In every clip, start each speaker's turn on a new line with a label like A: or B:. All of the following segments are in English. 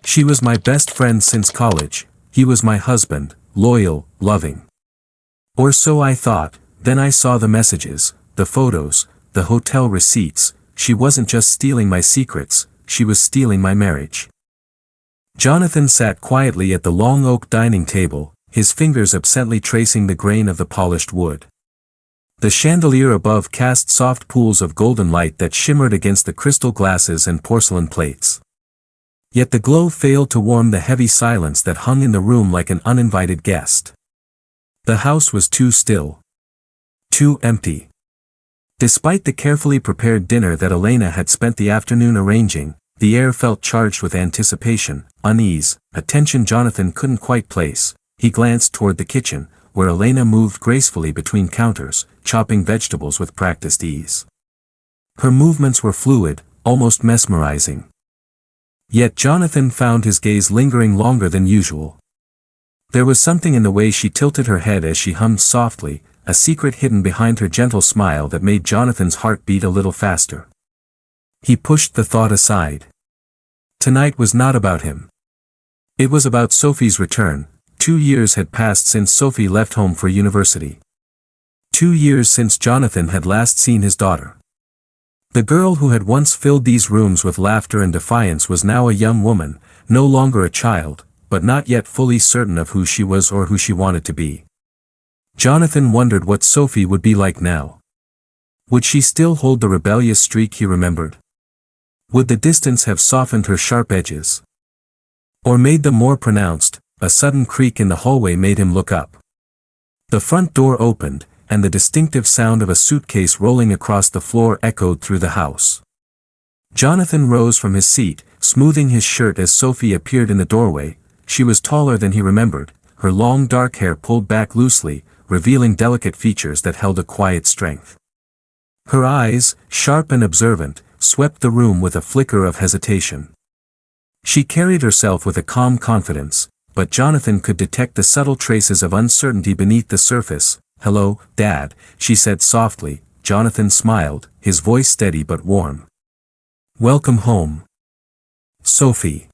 A: She was my best friend since college. He was my husband, loyal, loving. Or so I thought. Then I saw the messages, the photos, the hotel receipts. She wasn't just stealing my secrets, she was stealing my marriage. Jonathan sat quietly at the long oak dining table, his fingers absently tracing the grain of the polished wood. The chandelier above cast soft pools of golden light that shimmered against the crystal glasses and porcelain plates. Yet the glow failed to warm the heavy silence that hung in the room like an uninvited guest. The house was too still. Too empty. Despite the carefully prepared dinner that Elena had spent the afternoon arranging, the air felt charged with anticipation, unease, a tension Jonathan couldn't quite place. He glanced toward the kitchen, where Elena moved gracefully between counters, chopping vegetables with practiced ease. Her movements were fluid, almost mesmerizing. Yet Jonathan found his gaze lingering longer than usual. There was something in the way she tilted her head as she hummed softly, a secret hidden behind her gentle smile that made Jonathan's heart beat a little faster. He pushed the thought aside. Tonight was not about him. It was about Sophie's return. 2 years had passed since Sophie left home for university. 2 years since Jonathan had last seen his daughter. The girl who had once filled these rooms with laughter and defiance was now a young woman, no longer a child, but not yet fully certain of who she was or who she wanted to be. Jonathan wondered what Sophie would be like now. Would she still hold the rebellious streak he remembered? Would the distance have softened her sharp edges? Or made them more pronounced? A sudden creak in the hallway made him look up. The front door opened, and the distinctive sound of a suitcase rolling across the floor echoed through the house. Jonathan rose from his seat, smoothing his shirt as Sophie appeared in the doorway. She was taller than he remembered, her long dark hair pulled back loosely, revealing delicate features that held a quiet strength. Her eyes, sharp and observant, swept the room with a flicker of hesitation. She carried herself with a calm confidence, but Jonathan could detect the subtle traces of uncertainty beneath the surface. "Hello, Dad," she said softly. Jonathan smiled, his voice steady but warm. "Welcome home, Sophie.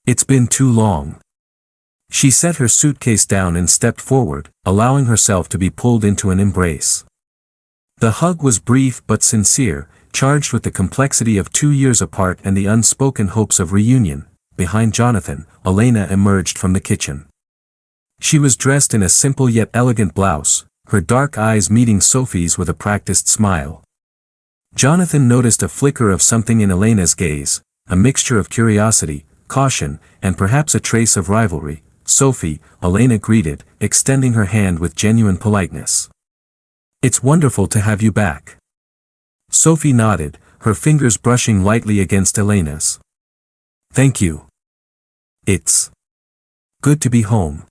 A: It's been too long." She set her suitcase down and stepped forward, allowing herself to be pulled into an embrace. The hug was brief but sincere, charged with the complexity of 2 years apart and the unspoken hopes of reunion. Behind Jonathan, Elena emerged from the kitchen. She was dressed in a simple yet elegant blouse, her dark eyes meeting Sophie's with a practiced smile. Jonathan noticed a flicker of something in Elena's gaze, a mixture of curiosity, caution, and perhaps a trace of rivalry. "Sophie," Elena greeted, extending her hand with genuine politeness. "It's wonderful to have you back." Sophie nodded, her fingers brushing lightly against Elena's. "Thank you. It's good to be home."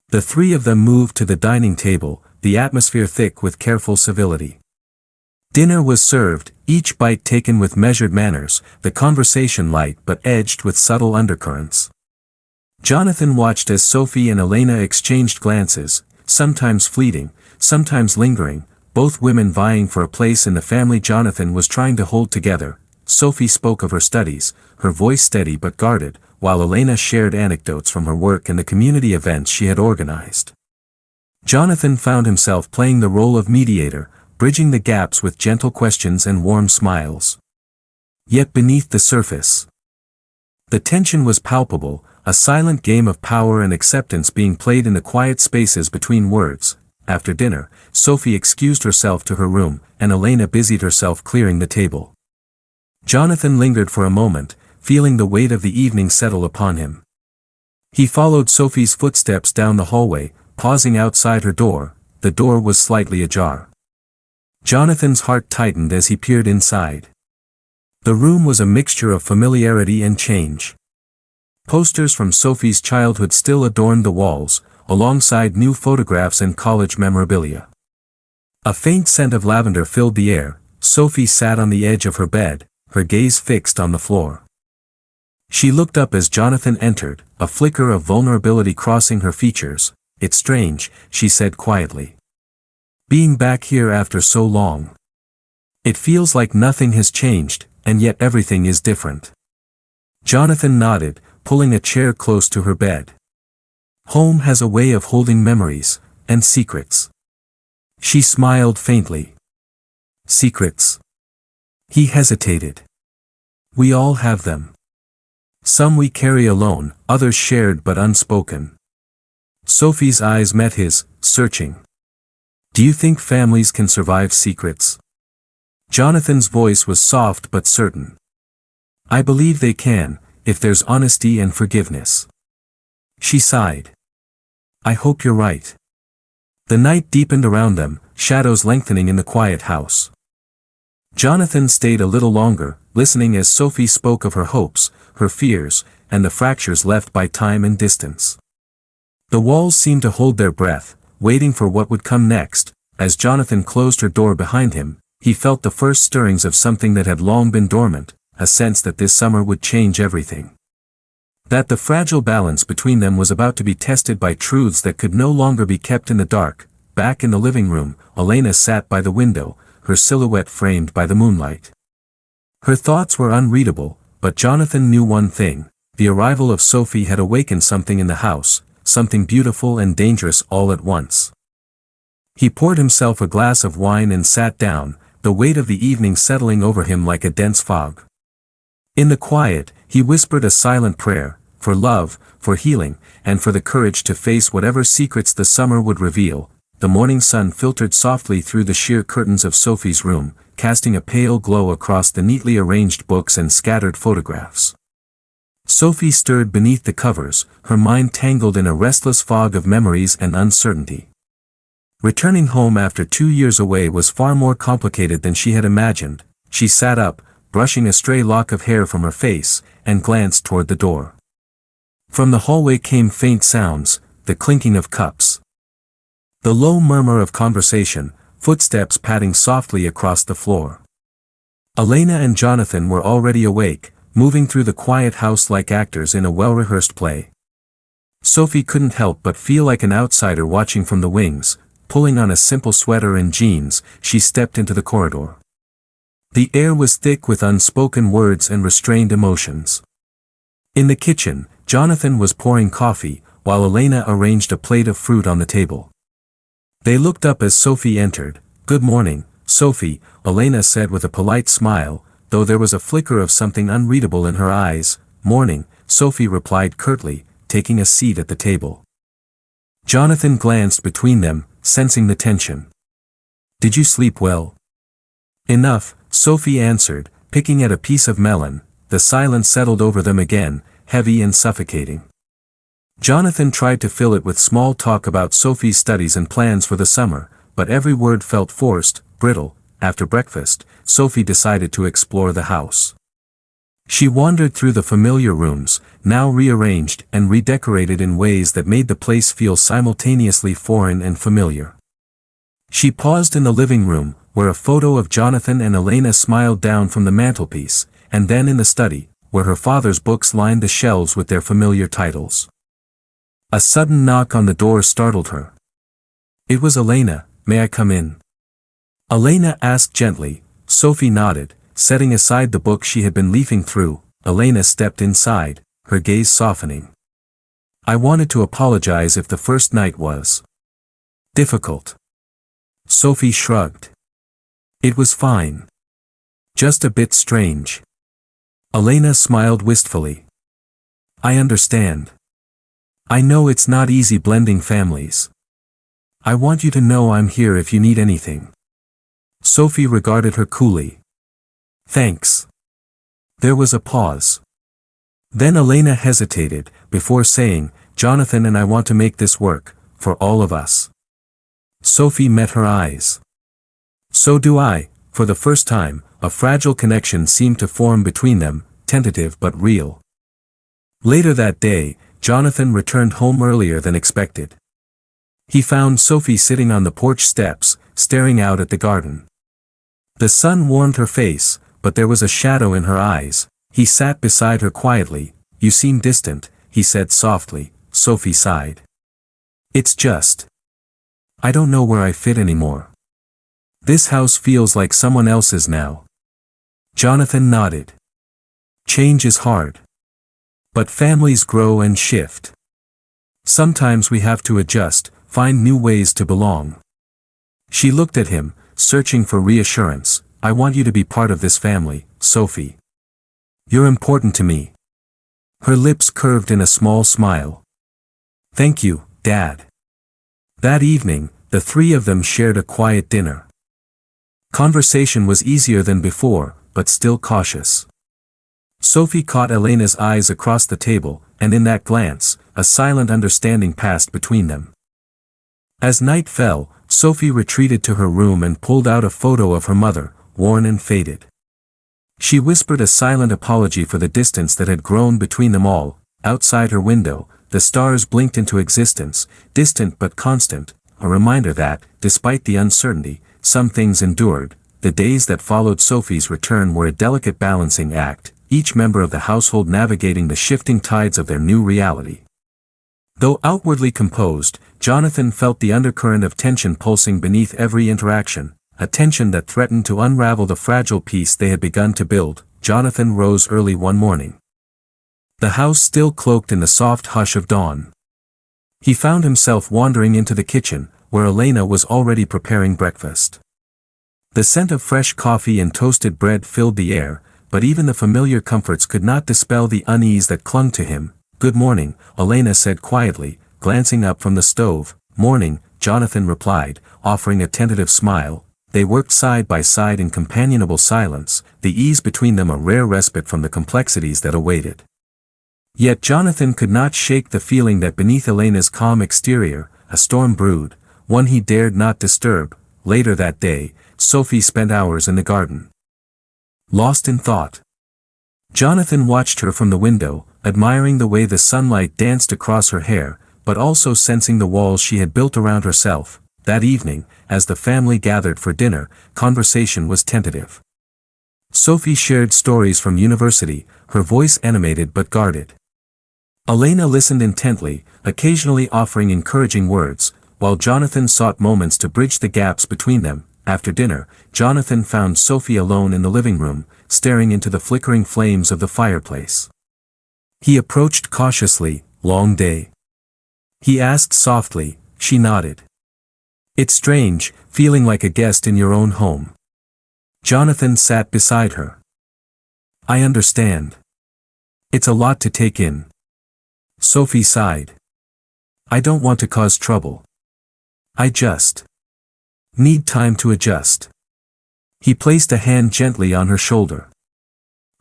A: The three of them moved to the dining table, the atmosphere thick with careful civility. Dinner was served, each bite taken with measured manners, the conversation light but edged with subtle undercurrents. Jonathan watched as Sophie and Elena exchanged glances, sometimes fleeting, sometimes lingering, both women vying for a place in the family Jonathan was trying to hold together. Sophie spoke of her studies, her voice steady but guarded, while Elena shared anecdotes from her work and the community events she had organized. Jonathan found himself playing the role of mediator, bridging the gaps with gentle questions and warm smiles. Yet beneath the surface, the tension was palpable, a silent game of power and acceptance being played in the quiet spaces between words. After dinner, Sophie excused herself to her room, and Elena busied herself clearing the table. Jonathan lingered for a moment, feeling the weight of the evening settle upon him. He followed Sophie's footsteps down the hallway, pausing outside her door. The door was slightly ajar. Jonathan's heart tightened as he peered inside. The room was a mixture of familiarity and change. Posters from Sophie's childhood still adorned the walls, alongside new photographs and college memorabilia. A faint scent of lavender filled the air. Sophie sat on the edge of her bed, her gaze fixed on the floor. She looked up as Jonathan entered, a flicker of vulnerability crossing her features. "It's strange," she said quietly. "Being back here after so long. It feels like nothing has changed, and yet everything is different." Jonathan nodded, pulling a chair close to her bed. Home has a way of holding memories, and secrets. She smiled faintly. Secrets. He hesitated. We all have them. Some we carry alone, others shared but unspoken. Sophie's eyes met his, searching. Do you think families can survive secrets? Jonathan's voice was soft but certain. I believe they can, if there's honesty and forgiveness. She sighed. I hope you're right. The night deepened around them, shadows lengthening in the quiet house. Jonathan stayed a little longer, listening as Sophie spoke of her hopes, her fears, and the fractures left by time and distance. The walls seemed to hold their breath, waiting for what would come next. As Jonathan closed her door behind him, he felt the first stirrings of something that had long been dormant, a sense that this summer would change everything. That the fragile balance between them was about to be tested by truths that could no longer be kept in the dark. Back in the living room, Elena sat by the window, her silhouette framed by the moonlight. Her thoughts were unreadable, but Jonathan knew one thing: the arrival of Sophie had awakened something in the house, something beautiful and dangerous all at once. He poured himself a glass of wine and sat down, the weight of the evening settling over him like a dense fog. In the quiet, he whispered a silent prayer, for love, for healing, and for the courage to face whatever secrets the summer would reveal. The morning sun filtered softly through the sheer curtains of Sophie's room, casting a pale glow across the neatly arranged books and scattered photographs. Sophie stirred beneath the covers, her mind tangled in a restless fog of memories and uncertainty. Returning home after 2 years away was far more complicated than she had imagined. She sat up, brushing a stray lock of hair from her face, and glanced toward the door. From the hallway came faint sounds, the clinking of cups. The low murmur of conversation, footsteps padding softly across the floor. Elena and Jonathan were already awake, moving through the quiet house like actors in a well-rehearsed play. Sophie couldn't help but feel like an outsider watching from the wings. Pulling on a simple sweater and jeans, she stepped into the corridor. The air was thick with unspoken words and restrained emotions. In the kitchen, Jonathan was pouring coffee, while Elena arranged a plate of fruit on the table. They looked up as Sophie entered. Good morning, Sophie, Elena said with a polite smile, though there was a flicker of something unreadable in her eyes. Morning, Sophie replied curtly, taking a seat at the table. Jonathan glanced between them, sensing the tension. Did you sleep well? Enough, Sophie answered, picking at a piece of melon. The silence settled over them again, heavy and suffocating. Jonathan tried to fill it with small talk about Sophie's studies and plans for the summer, but every word felt forced, brittle. After breakfast, Sophie decided to explore the house. She wandered through the familiar rooms, now rearranged and redecorated in ways that made the place feel simultaneously foreign and familiar. She paused in the living room, where a photo of Jonathan and Elena smiled down from the mantelpiece, and then in the study, where her father's books lined the shelves with their familiar titles. A sudden knock on the door startled her. It was Elena. May I come in? Elena asked gently. Sophie nodded, setting aside the book she had been leafing through. Elena stepped inside, her gaze softening. I wanted to apologize if the first night was difficult. Sophie shrugged. It was fine. Just a bit strange. Elena smiled wistfully. I understand. I know it's not easy blending families. I want you to know I'm here if you need anything. Sophie regarded her coolly. Thanks. There was a pause. Then Elena hesitated, before saying, Jonathan and I want to make this work, for all of us. Sophie met her eyes. So do I. For the first time, a fragile connection seemed to form between them, tentative but real. Later that day, Jonathan returned home earlier than expected. He found Sophie sitting on the porch steps, staring out at the garden. The sun warmed her face, but there was a shadow in her eyes. He sat beside her quietly. You seem distant, he said softly. Sophie sighed. It's just. I don't know where I fit anymore. This house feels like someone else's now. Jonathan nodded. Change is hard. But families grow and shift. Sometimes we have to adjust, find new ways to belong. She looked at him, searching for reassurance. I want you to be part of this family, Sophie. You're important to me. Her lips curved in a small smile. Thank you, Dad. That evening, the three of them shared a quiet dinner. Conversation was easier than before, but still cautious. Sophie caught Elena's eyes across the table, and in that glance, a silent understanding passed between them. As night fell, Sophie retreated to her room and pulled out a photo of her mother, worn and faded. She whispered a silent apology for the distance that had grown between them all. Outside her window, the stars blinked into existence, distant but constant, a reminder that, despite the uncertainty, some things endured. The days that followed Sophie's return were a delicate balancing act, each member of the household navigating the shifting tides of their new reality. Though outwardly composed, Jonathan felt the undercurrent of tension pulsing beneath every interaction, a tension that threatened to unravel the fragile peace they had begun to build. Jonathan rose early one morning. The house still cloaked in the soft hush of dawn. He found himself wandering into the kitchen, where Elena was already preparing breakfast. The scent of fresh coffee and toasted bread filled the air, but even the familiar comforts could not dispel the unease that clung to him. Good morning, Elena said quietly, glancing up from the stove. Morning, Jonathan replied, offering a tentative smile. They worked side by side in companionable silence, the ease between them a rare respite from the complexities that awaited. Yet Jonathan could not shake the feeling that beneath Elena's calm exterior, a storm brewed, one he dared not disturb. Later that day, Sophie spent hours in the garden. Lost in thought. Jonathan watched her from the window, admiring the way the sunlight danced across her hair, but also sensing the walls she had built around herself. That evening, as the family gathered for dinner, conversation was tentative. Sophie shared stories from university, her voice animated but guarded. Elena listened intently, occasionally offering encouraging words, while Jonathan sought moments to bridge the gaps between them. After dinner, Jonathan found Sophie alone in the living room, staring into the flickering flames of the fireplace. He approached cautiously. Long day? He asked softly. She nodded. It's strange, feeling like a guest in your own home. Jonathan sat beside her. I understand. It's a lot to take in. Sophie sighed. I don't want to cause trouble. I just need time to adjust. He placed a hand gently on her shoulder.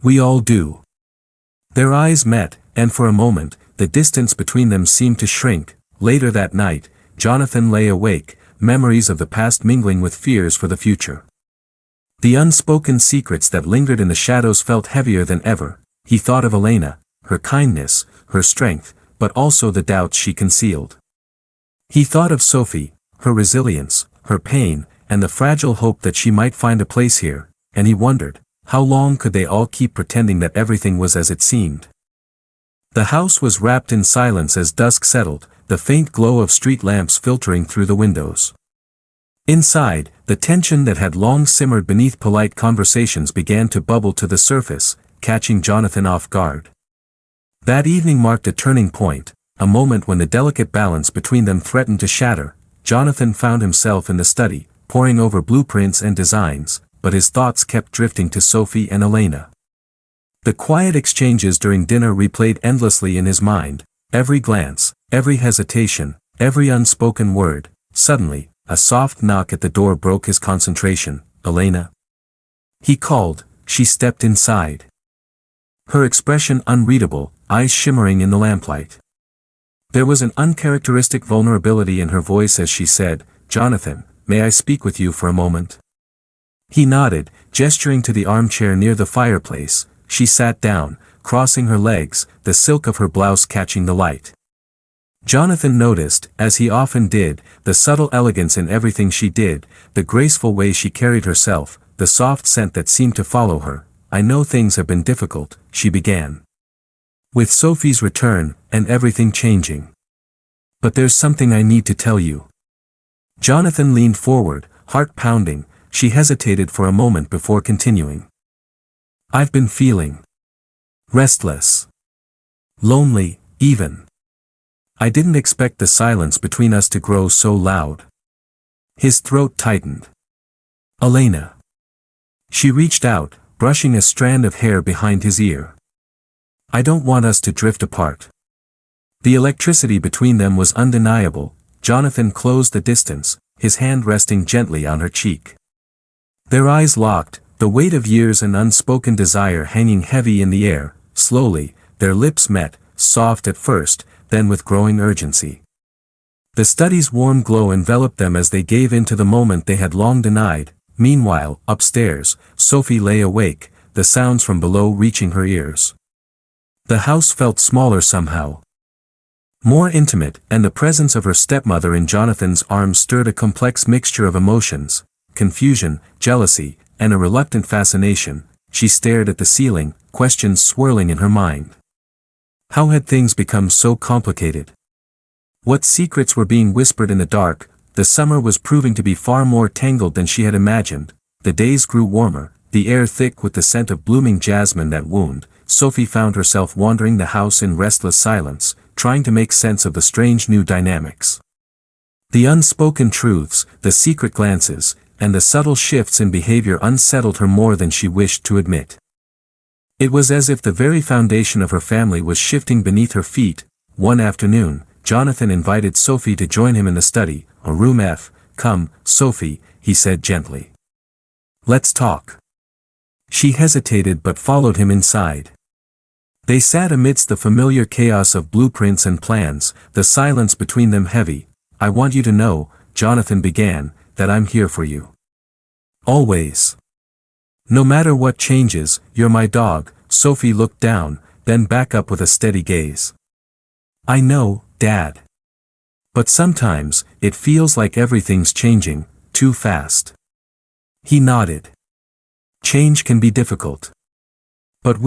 A: We all do. Their eyes met, and for a moment, the distance between them seemed to shrink. Later that night, Jonathan lay awake, memories of the past mingling with fears for the future. The unspoken secrets that lingered in the shadows felt heavier than ever. He thought of Elena, her kindness, her strength, but also the doubts she concealed. He thought of Sophie, her resilience, her pain, and the fragile hope that she might find a place here, and he wondered, how long could they all keep pretending that everything was as it seemed? The house was wrapped in silence as dusk settled, the faint glow of street lamps filtering through the windows. Inside, the tension that had long simmered beneath polite conversations began to bubble to the surface, catching Jonathan off guard. That evening marked a turning point, a moment when the delicate balance between them threatened to shatter. Jonathan found himself in the study, poring over blueprints and designs, but his thoughts kept drifting to Sophie and Elena. The quiet exchanges during dinner replayed endlessly in his mind, every glance, every hesitation, every unspoken word. Suddenly, a soft knock at the door broke his concentration. Elena? He called. She stepped inside. Her expression unreadable, eyes shimmering in the lamplight. There was an uncharacteristic vulnerability in her voice as she said, Jonathan, may I speak with you for a moment? He nodded, gesturing to the armchair near the fireplace. She sat down, crossing her legs, the silk of her blouse catching the light. Jonathan noticed, as he often did, the subtle elegance in everything she did, the graceful way she carried herself, the soft scent that seemed to follow her. I know things have been difficult, she began. With Sophie's return, and everything changing. But there's something I need to tell you. Jonathan leaned forward, heart pounding. She hesitated for a moment before continuing. I've been feeling restless. Lonely, even. I didn't expect the silence between us to grow so loud. His throat tightened. Elena. She reached out, brushing a strand of hair behind his ear. I don't want us to drift apart. The electricity between them was undeniable. Jonathan closed the distance, his hand resting gently on her cheek. Their eyes locked, the weight of years and unspoken desire hanging heavy in the air. Slowly, their lips met, soft at first, then with growing urgency. The study's warm glow enveloped them as they gave in to the moment they had long denied. Meanwhile, upstairs, Sophie lay awake, the sounds from below reaching her ears. The house felt smaller somehow. More intimate, and the presence of her stepmother in Jonathan's arms stirred a complex mixture of emotions, confusion, jealousy, and a reluctant fascination. She stared at the ceiling, questions swirling in her mind. How had things become so complicated? What secrets were being whispered in the dark? The summer was proving to be far more tangled than she had imagined. The days grew warmer, the air thick with the scent of blooming jasmine that wound. Sophie found herself wandering the house in restless silence, trying to make sense of the strange new dynamics. The unspoken truths, the secret glances, and the subtle shifts in behavior unsettled her more than she wished to admit. It was as if the very foundation of her family was shifting beneath her feet. One afternoon, Jonathan invited Sophie to join him in the study, a room F. Come, Sophie, he said gently. Let's talk. She hesitated but followed him inside. They sat amidst the familiar chaos of blueprints and plans, the silence between them heavy. I want you to know, Jonathan began, that I'm here for you. Always. No matter what changes, you're my dog. Sophie looked down, then back up with a steady gaze. I know, Dad. But sometimes, it feels like everything's changing, too fast. He nodded. Change can be difficult. But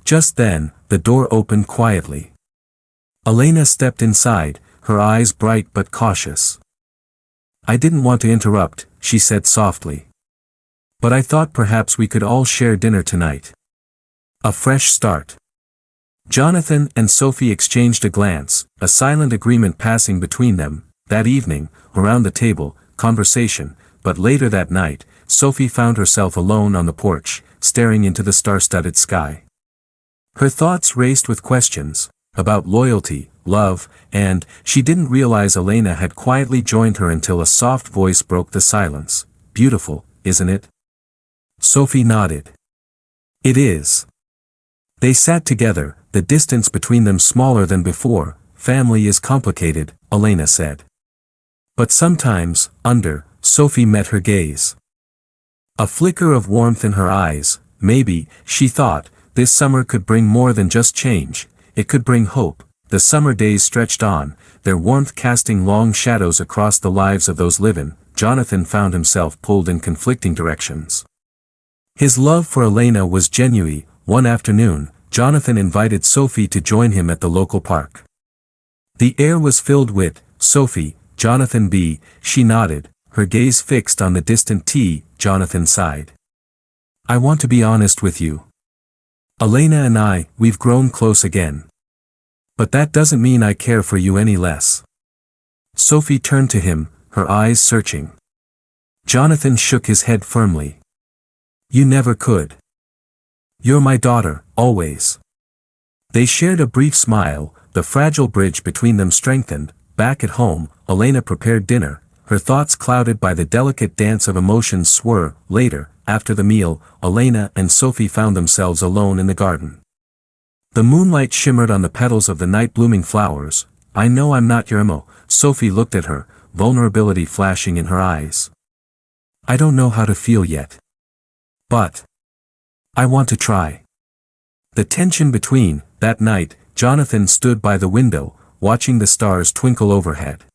A: just then, the door opened quietly. Elena stepped inside, her eyes bright but cautious. I didn't want to interrupt, she said softly. But I thought perhaps we could all share dinner tonight. A fresh start. Jonathan and Sophie exchanged a glance, a silent agreement passing between them. That evening, around the table, conversation, but later that night, Sophie found herself alone on the porch, staring into the star-studded sky. Her thoughts raced with questions, about loyalty, love, and, she didn't realize Elena had quietly joined her until a soft voice broke the silence. Beautiful, isn't it? Sophie nodded. It is. They sat together, the distance between them smaller than before. Family is complicated, Elena said. But sometimes, Sophie met her gaze. A flicker of warmth in her eyes. Maybe, she thought, this summer could bring more than just change, it could bring hope. The summer days stretched on, their warmth casting long shadows across the lives of those living. Jonathan found himself pulled in conflicting directions. His love for Elena was genuine. One afternoon, Jonathan invited Sophie to join him at the local park. The air was filled with, Sophie, Jonathan B. She nodded, her gaze fixed on the distant T. Jonathan sighed. I want to be honest with you. Elena and we've grown close again. But that doesn't mean I care for you any less. Sophie turned to him, her eyes searching. Jonathan shook his head firmly. You never could. You're my daughter, always. They shared a brief smile, the fragile bridge between them strengthened. Back at home, Elena prepared dinner, her thoughts clouded by the delicate dance of emotions. Later, after the meal, Elena and Sophie found themselves alone in the garden. The moonlight shimmered on the petals of the night-blooming flowers. I know I'm not your emo. Sophie looked at her, vulnerability flashing in her eyes. I don't know how to feel yet. But I want to try. The tension between. That night, Jonathan stood by the window, watching the stars twinkle overhead.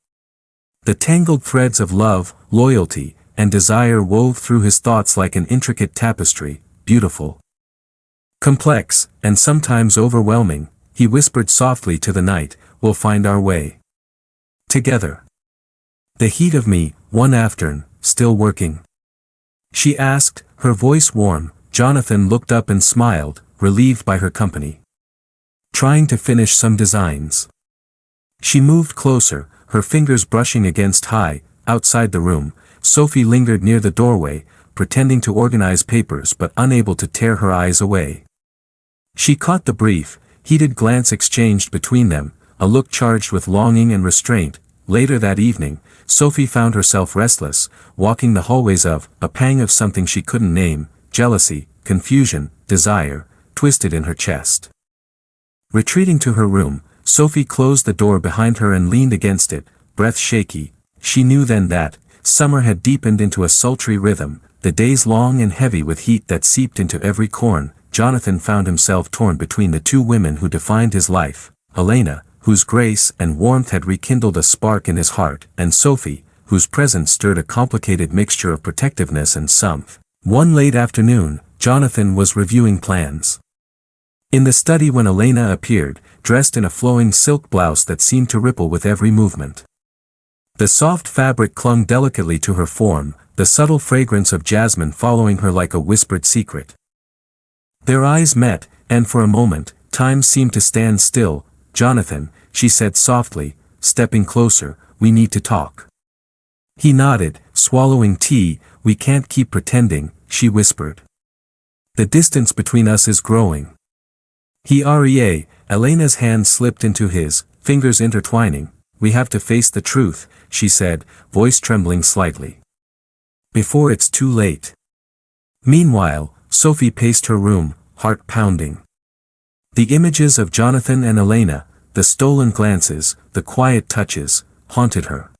A: The tangled threads of love, loyalty, and desire wove through his thoughts like an intricate tapestry, beautiful. Complex, and sometimes overwhelming. He whispered softly to the night, we'll find our way. Together. The heat of me, one afternoon, still working? She asked, her voice warm. Jonathan looked up and smiled, relieved by her company. trying to finish some designs. She moved closer, her fingers brushing against high, outside the room. Sophie lingered near the doorway, pretending to organize papers but unable to tear her eyes away. She caught the brief, heated glance exchanged between them, a look charged with longing and restraint. Later that evening, Sophie found herself restless, walking the hallways of, a pang of something she couldn't name, jealousy, confusion, desire, twisted in her chest. Retreating to her room, Sophie closed the door behind her and leaned against it, breath shaky. She knew then that, summer had deepened into a sultry rhythm, the days long and heavy with heat that seeped into every corn. Jonathan found himself torn between the two women who defined his life, Elena, whose grace and warmth had rekindled a spark in his heart, and Sophie, whose presence stirred a complicated mixture of protectiveness and somth. One late afternoon, Jonathan was reviewing plans. In the study when Elena appeared, dressed in a flowing silk blouse that seemed to ripple with every movement. The soft fabric clung delicately to her form, the subtle fragrance of jasmine following her like a whispered secret. Their eyes met, and for a moment, time seemed to stand still. "Jonathan," she said softly, stepping closer, "we need to talk." He nodded, swallowing tea. "We can't keep pretending," she whispered. "The distance between us is growing." Elena's hand slipped into his, fingers intertwining. "We have to face the truth," she said, voice trembling slightly. "Before it's too late." Meanwhile, Sophie paced her room, heart pounding. The images of Jonathan and Elena, the stolen glances, the quiet touches, haunted her.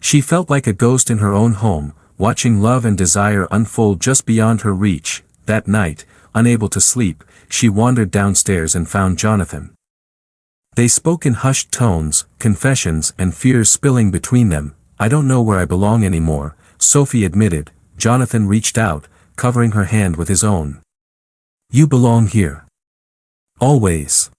A: She felt like a ghost in her own home, watching love and desire unfold just beyond her reach. That night, unable to sleep, she wandered downstairs and found Jonathan. They spoke in hushed tones, confessions and fears spilling between them. "I don't know where I belong anymore," Sophie admitted. Jonathan reached out, covering her hand with his own. "You belong here. Always."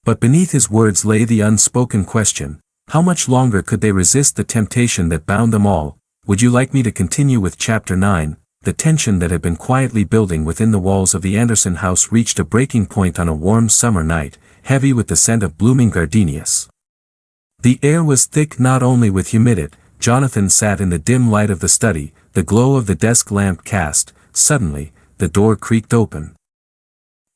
A: But beneath his words lay the unspoken question: how much longer could they resist the temptation that bound them all? Would you like me to continue with Chapter 9? The tension that had been quietly building within the walls of the Anderson house reached a breaking point on a warm summer night, heavy with the scent of blooming gardenias. The air was thick not only with humidity. Jonathan sat in the dim light of the study, the glow of the desk lamp cast. Suddenly, the door creaked open.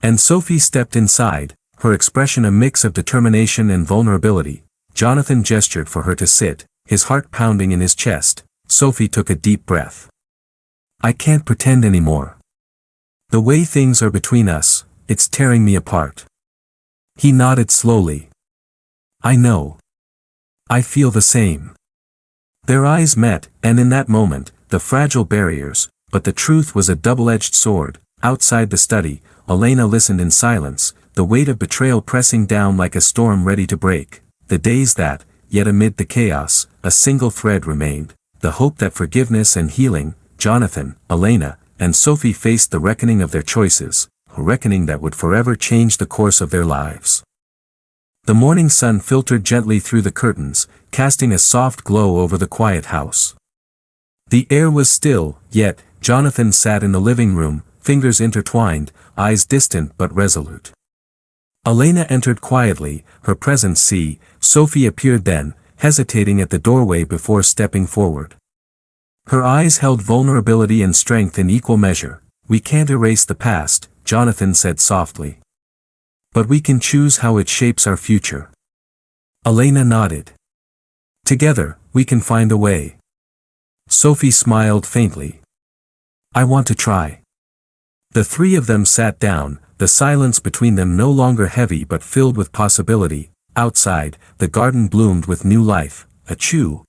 A: And Sophie stepped inside, her expression a mix of determination and vulnerability. Jonathan gestured for her to sit, his heart pounding in his chest. Sophie took a deep breath. "I can't pretend anymore. The way things are between us, it's tearing me apart." He nodded slowly. "I know. I feel the same." Their eyes met, and in that moment, the fragile barriers, but the truth was a double-edged sword. Outside the study, Elena listened in silence, the weight of betrayal pressing down like a storm ready to break. The days that, yet amid the chaos, a single thread remained, the hope that forgiveness and healing. Jonathan, Elena, and Sophie faced the reckoning of their choices, a reckoning that would forever change the course of their lives. The morning sun filtered gently through the curtains, casting a soft glow over the quiet house. The air was still, yet, Jonathan sat in the living room, fingers intertwined, eyes distant but resolute. Elena entered quietly, her presence see. Sophie appeared then, hesitating at the doorway before stepping forward. Her eyes held vulnerability and strength in equal measure. "We can't erase the past," Jonathan said softly. "But we can choose how it shapes our future." Elena nodded. "Together, we can find a way." Sophie smiled faintly. "I want to try." The three of them sat down, the silence between them no longer heavy but filled with possibility. Outside, the garden bloomed with new life. Achoo!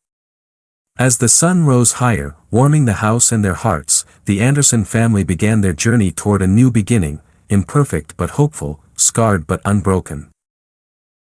A: As the sun rose higher, warming the house and their hearts, the Anderson family began their journey toward a new beginning, imperfect but hopeful, scarred but unbroken.